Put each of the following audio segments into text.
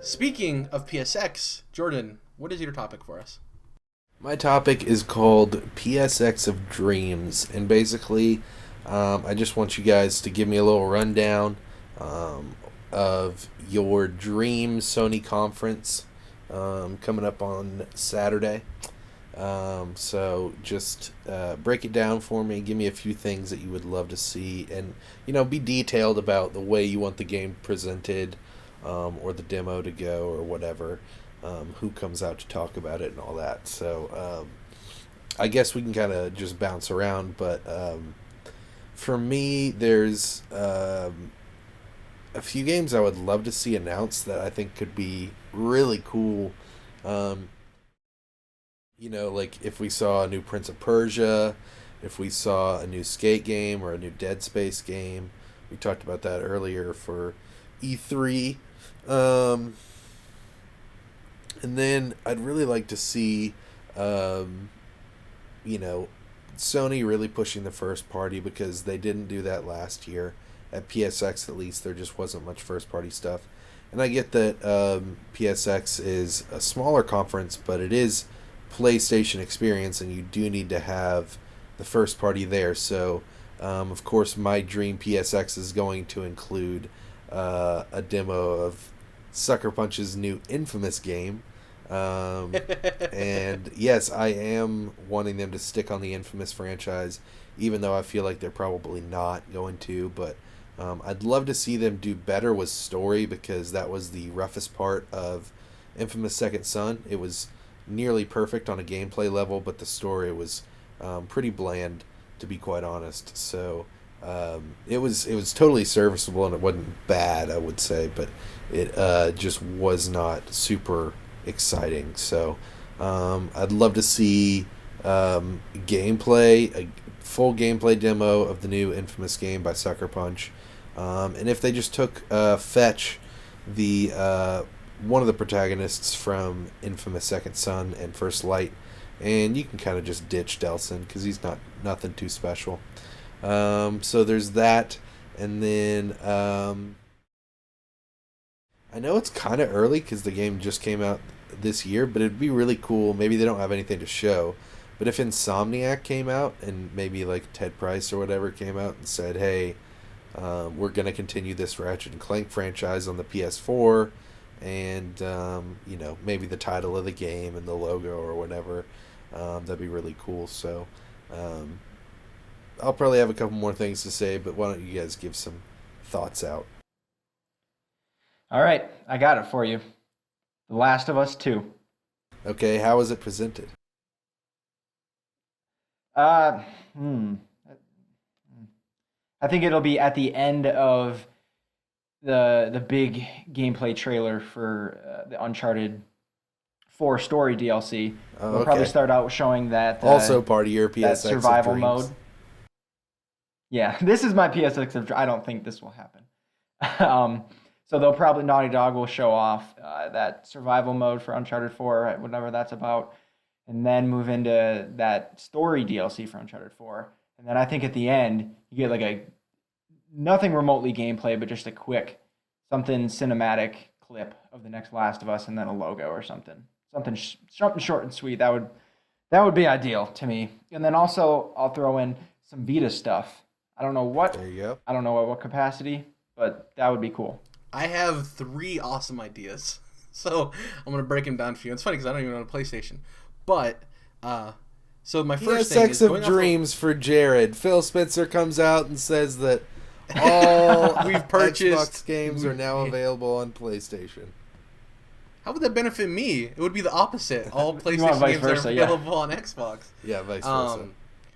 Speaking of PSX, Jordan, what is your topic for us? My topic is called PSX of Dreams, and basically, I just want you guys to give me a little rundown of your Dream Sony conference coming up on Saturday. So just break it down for me. Give me a few things that you would love to see, and be detailed about the way you want the game presented, or the demo to go, or whatever. Who comes out to talk about it and all that. So I guess we can kind of just bounce around, but for me, there's a few games I would love to see announced that I think could be really cool. Like if we saw a new Prince of Persia, if we saw a new Skate game or a new Dead Space game. We talked about that earlier for E3. And then I'd really like to see, Sony really pushing the first party, because they didn't do that last year. At PSX, at least, there just wasn't much first party stuff. And I get that PSX is a smaller conference, but it is PlayStation experience, and you do need to have the first party there. So, of course, my dream PSX is going to include a demo of Sucker Punch's new Infamous game. And yes, I am wanting them to stick on the Infamous franchise, even though I feel like they're probably not going to. But I'd love to see them do better with story, because that was the roughest part of Infamous Second Son. It was nearly perfect on a gameplay level, but the story was pretty bland, to be quite honest. So it was totally serviceable, and it wasn't bad, I would say, but it just was not super exciting. So I'd love to see gameplay, a full gameplay demo of the new Infamous game by Sucker Punch. And if they just took Fetch, the one of the protagonists from Infamous Second Son and First Light, and you can kind of just ditch Delson, because he's nothing too special. So there's that. And then I know it's kind of early because the game just came out this year, but it'd be really cool. Maybe they don't have anything to show, but if Insomniac came out, and maybe like Ted Price or whatever came out and said, hey, we're going to continue this Ratchet and Clank franchise on the PS4, and maybe the title of the game and the logo or whatever, that'd be really cool. So I'll probably have a couple more things to say, but why don't you guys give some thoughts out? All right, I got it for you. The Last of Us 2. Okay, how is it presented? I think it'll be at the end of the big gameplay trailer for the Uncharted 4 story DLC. We'll probably start out showing that also part of your PSX that survival of mode. Yeah, this is my PSX of I don't think this will happen. So they'll probably, Naughty Dog will show off that survival mode for Uncharted 4, whatever that's about, and then move into that story DLC for Uncharted 4. And then I think at the end, you get like a nothing remotely gameplay, but just a quick something cinematic clip of the next Last of Us, and then a logo or something. Something short and sweet. That would be ideal to me. And then also I'll throw in some Vita stuff. I don't know what. There you go. I don't know at what capacity, but that would be cool. I have 3 awesome ideas, so I'm gonna break them down for you. It's funny because I don't even own a PlayStation, but so my first thing is PSX of Dreams for Jared. Phil Spencer comes out and says that all we've purchased Xbox games are now available on PlayStation. How would that benefit me? It would be the opposite. All PlayStation games are available on Xbox. Yeah, vice versa.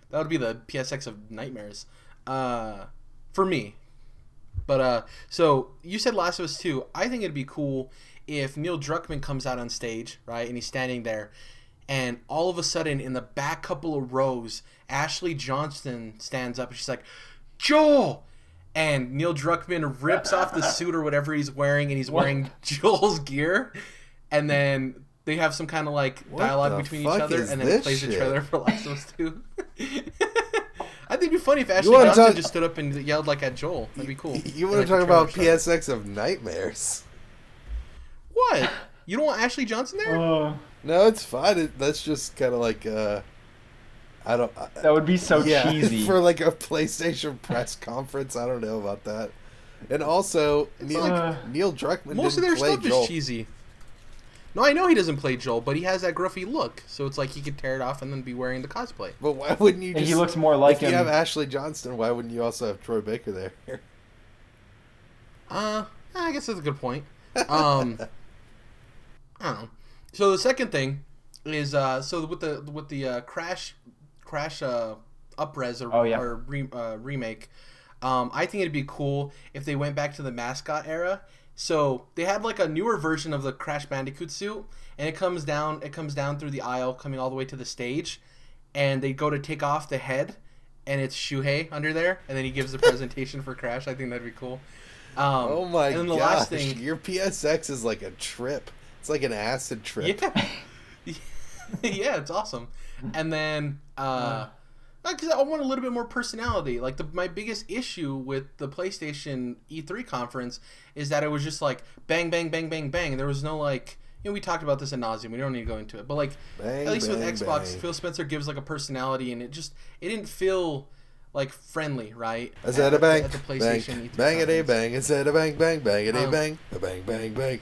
That would be the PSX of nightmares for me. But so you said Last of Us 2. I think it'd be cool if Neil Druckmann comes out on stage, right, and he's standing there, and all of a sudden in the back couple of rows, Ashley Johnston stands up and she's like, Joel! And Neil Druckmann rips off the suit or whatever he's wearing, and he's wearing Joel's gear, and then they have some kind of like dialogue between each other, and then it plays the trailer for Last of Us 2. I think it'd be funny if Ashley Johnson just stood up and yelled like at Joel. That'd be cool. You want to talk about PSX of nightmares? What? You don't want Ashley Johnson there? No, it's fine. That's just kind of like I don't. That would be so cheesy for like a PlayStation press conference. I don't know about that. And also, Neil Druckmann most of didn't their play stuff Joel. is cheesy. No, I know he doesn't play Joel, but he has that gruffy look, so it's like he could tear it off and then be wearing the cosplay. But why wouldn't you? He looks more like if him. you have Ashley Johnston, why wouldn't you also have Troy Baker there? I guess that's a good point. I don't know. So the second thing is so with the Crash upres or remake, I think it'd be cool if they went back to the mascot era. So they had like a newer version of the Crash Bandicoot suit, and it comes down through the aisle, coming all the way to the stage, and they go to take off the head, and it's Shuhei under there, and then he gives the presentation for Crash. I think that'd be cool. Oh my and then the gosh, last thing, your PSX is like a trip. It's like an acid trip. Yeah, yeah, it's awesome. And then, because I want a little bit more personality. Like my biggest issue with the PlayStation E3 conference is that it was just like bang, bang, bang, bang, bang. There was no like, we talked about this ad nauseum. We don't need to go into it, but like bang, at least bang, with Xbox, bang. Phil Spencer gives like a personality, and it didn't feel like friendly, right? Is that a bang? At the PlayStation E3 bang, conference. bang. Is that a bang, bang, bang, a bang, a bang, bang, bang.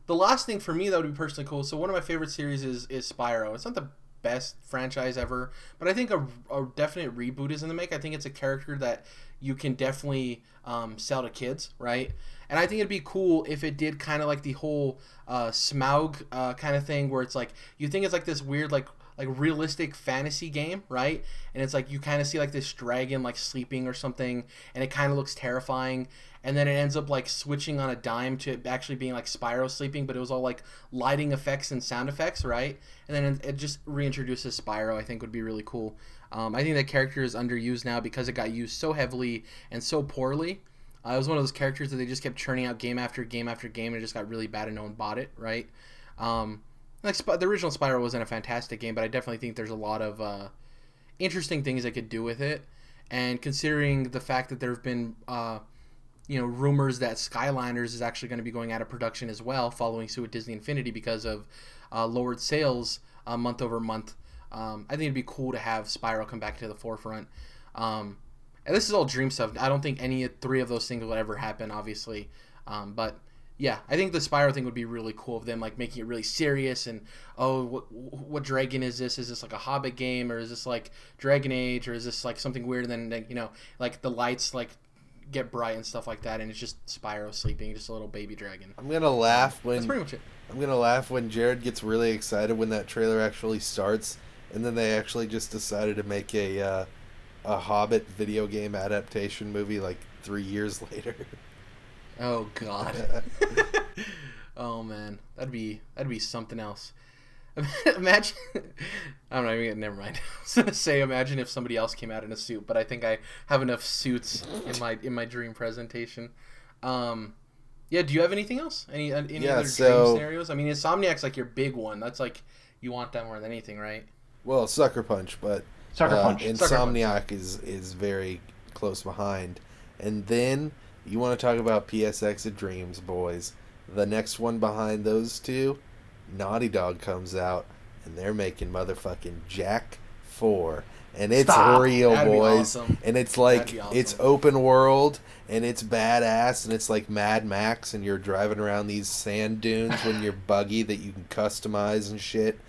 The last thing for me that would be personally cool. So one of my favorite series is Spyro. It's not the best franchise ever, but I think a definite reboot is in the make. I think it's a character that you can definitely sell to kids, right? And I think it'd be cool if it did kind of like the whole Smaug kind of thing, where it's like you think it's like this weird like realistic fantasy game, right? And it's like you kind of see like this dragon like sleeping or something, and it kind of looks terrifying. And then it ends up like switching on a dime to it actually being like Spyro sleeping, but it was all like lighting effects and sound effects, right? And then it just reintroduces Spyro. I think would be really cool. I think that character is underused now because it got used so heavily and so poorly. It was one of those characters that they just kept churning out game after game after game, and it just got really bad and no one bought it, right? The original Spyro wasn't a fantastic game, but I definitely think there's a lot of interesting things they could do with it. And considering the fact that there have been rumors that Skylanders is actually going to be going out of production as well, following suit with Disney Infinity because of lowered sales month over month. I think it'd be cool to have Spyro come back to the forefront. And this is all dream stuff. I don't think any three of those things will ever happen, obviously. But yeah, I think the Spyro thing would be really cool of them like making it really serious and what dragon is this? Is this like a Hobbit game, or is this like Dragon Age, or is this like something weird? And then like the lights like get bright and stuff like that, and it's just Spyro sleeping, just a little baby dragon. I'm gonna laugh That's pretty much it. I'm gonna laugh when Jared gets really excited when that trailer actually starts, and then they actually just decided to make a Hobbit video game adaptation movie like 3 years later. Oh God. Oh man, that'd be something else. Imagine. I'm not even. Never mind. I was gonna say, imagine if somebody else came out in a suit, but I think I have enough suits in my dream presentation. Yeah. Do you have anything else? Any other dream scenarios? I mean, Insomniac's like your big one. That's like you want that more than anything, right? Well, Sucker Punch, but Insomniac is very close behind. And then you want to talk about PSX Dreams, boys. The next one behind those two, Naughty Dog comes out, and they're making motherfucking Jack 4. And it's real, That'd boys. Awesome. And it's like, it's open world, and it's badass, and it's like Mad Max, and you're driving around these sand dunes when you're buggy that you can customize and shit.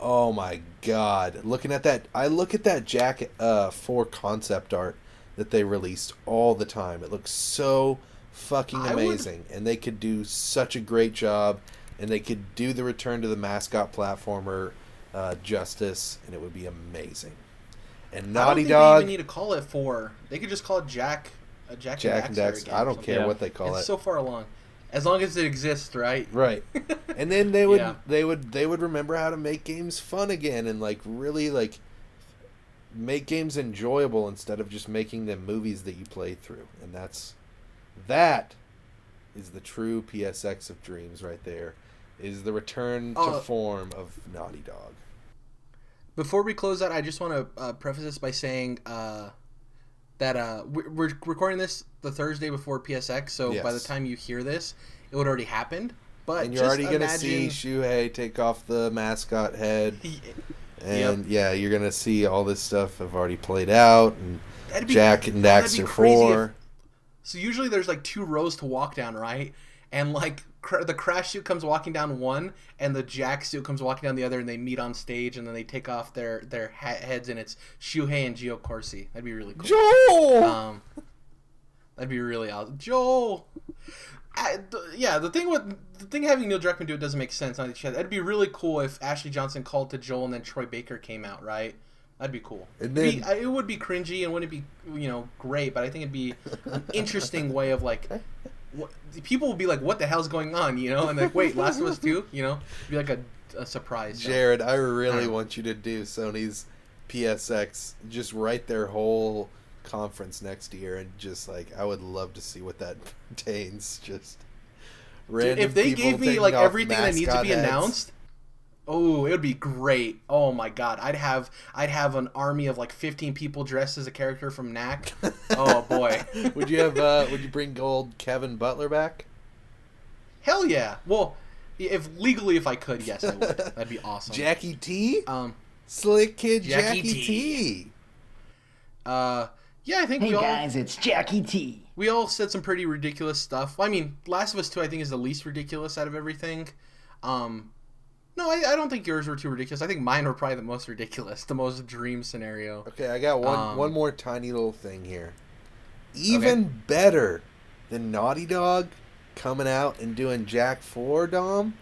Oh my God. I look at that Jack 4 concept art that they released all the time. It looks so fucking amazing. And they could do such a great job, and they could do the return to the mascot platformer justice, and it would be amazing. And Naughty Dog, they even need to call it 4. They could just call it Jack and Daxter. I don't care what they call it. It's so far along. As long as it exists, right? Right. And then they would remember how to make games fun again, and like really like make games enjoyable instead of just making them movies that you play through. And that is the true PSX of Dreams right there. Is the return to form of Naughty Dog. Before we close out, I just want to preface this by saying that we're recording this the Thursday before PSX, so by the time you hear this, it would already happened. But And you're just already going to see Shuhei take off the mascot head. And yeah, you're going to see all this stuff have already played out. And Jack and Dax are 4. So usually there's like 2 rows to walk down, right? And like the Crash suit comes walking down one, and the Jack suit comes walking down the other, and they meet on stage, and then they take off their heads, and it's Shuhei and Gio Corsi. That'd be really cool. Joel! That'd be really awesome. Joel! The thing having Neil Druckmann do it doesn't make sense. That'd be really cool if Ashley Johnson called to Joel and then Troy Baker came out, right? That'd be cool. And then, it would be cringy and wouldn't be great, but I think it'd be an interesting way of like, people will be like, "What the hell's going on?" And like, wait, Last of Us 2, it'd be like a surprise. Jared, I really want you to do Sony's PSX. Just write their whole conference next year, and just like, I would love to see what that contains. Just random. Dude, if they gave me like everything that needs to be announced, oh, it would be great. Oh my god, I'd have an army of like 15 people dressed as a character from Knack. Oh boy. Would you bring gold Kevin Butler back? Hell yeah. Well, if I could, yes, I would. That'd be awesome. Jackie T? Slick Kid Jackie T. Yeah, I think it's Jackie T. We all said some pretty ridiculous stuff. I mean, Last of Us 2 I think is the least ridiculous out of everything. No, I don't think yours were too ridiculous. I think mine were probably the most ridiculous, the most dream scenario. Okay, I got one more tiny little thing here. Even better than Naughty Dog coming out and doing Jack 4, Dom,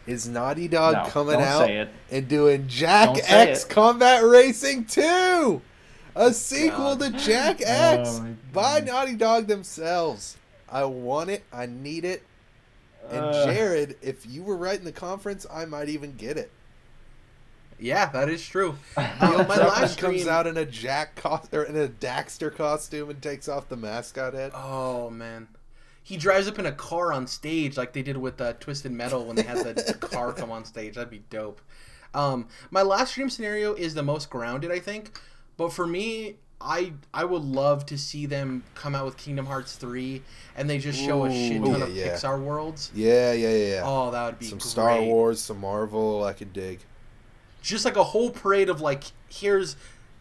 is Naughty Dog coming out and doing Jack X Combat Racing 2! A sequel to Jack X by Naughty Dog themselves. I want it. I need it. And Jared, if you were writing the conference, I might even get it. Yeah, that is true. My last comes out in a in a Daxter costume and takes off the mascot head. Oh man, he drives up in a car on stage like they did with Twisted Metal when they had the car come on stage. That'd be dope. My last dream scenario is the most grounded, I think. But for me, I would love to see them come out with Kingdom Hearts 3 and they just show a shit ton of Pixar worlds. Yeah. Oh, that would be some great. Star Wars, some Marvel, I could dig. Just like a whole parade of like, here's,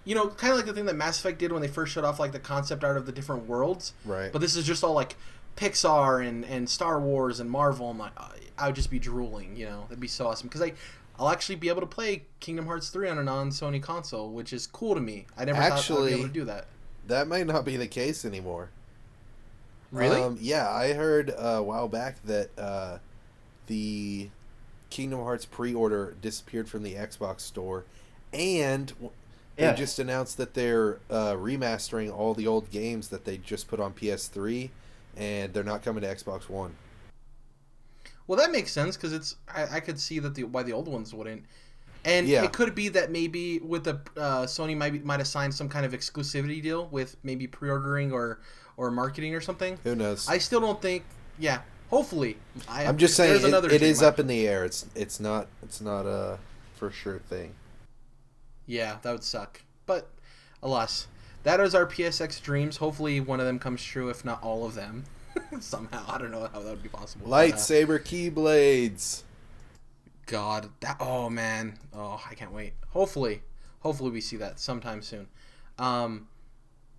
kind of like the thing that Mass Effect did when they first showed off like the concept art of the different worlds. Right. But this is just all like Pixar and Star Wars and Marvel. I'm like, I would just be drooling, That'd be so awesome. Because I'll actually be able to play Kingdom Hearts 3 on a non-Sony console, which is cool to me. I never thought I'd be able to do that. That might not be the case anymore. Really? Yeah, I heard a while back that the Kingdom Hearts pre-order disappeared from the Xbox store, and they just announced that they're remastering all the old games that they just put on PS3, and they're not coming to Xbox One. Well, that makes sense because I could see that why the old ones wouldn't, and it could be that maybe with the Sony might have signed some kind of exclusivity deal with maybe pre-ordering or marketing or something. Who knows? I still don't think. Yeah, hopefully. I'm just saying it is up in the air. It's not a for sure thing. Yeah, that would suck. But alas, that is our PSX dreams. Hopefully, one of them comes true, if not all of them. Somehow, I don't know how that would be possible. Lightsaber keyblades. God, I can't wait. Hopefully we see that sometime soon.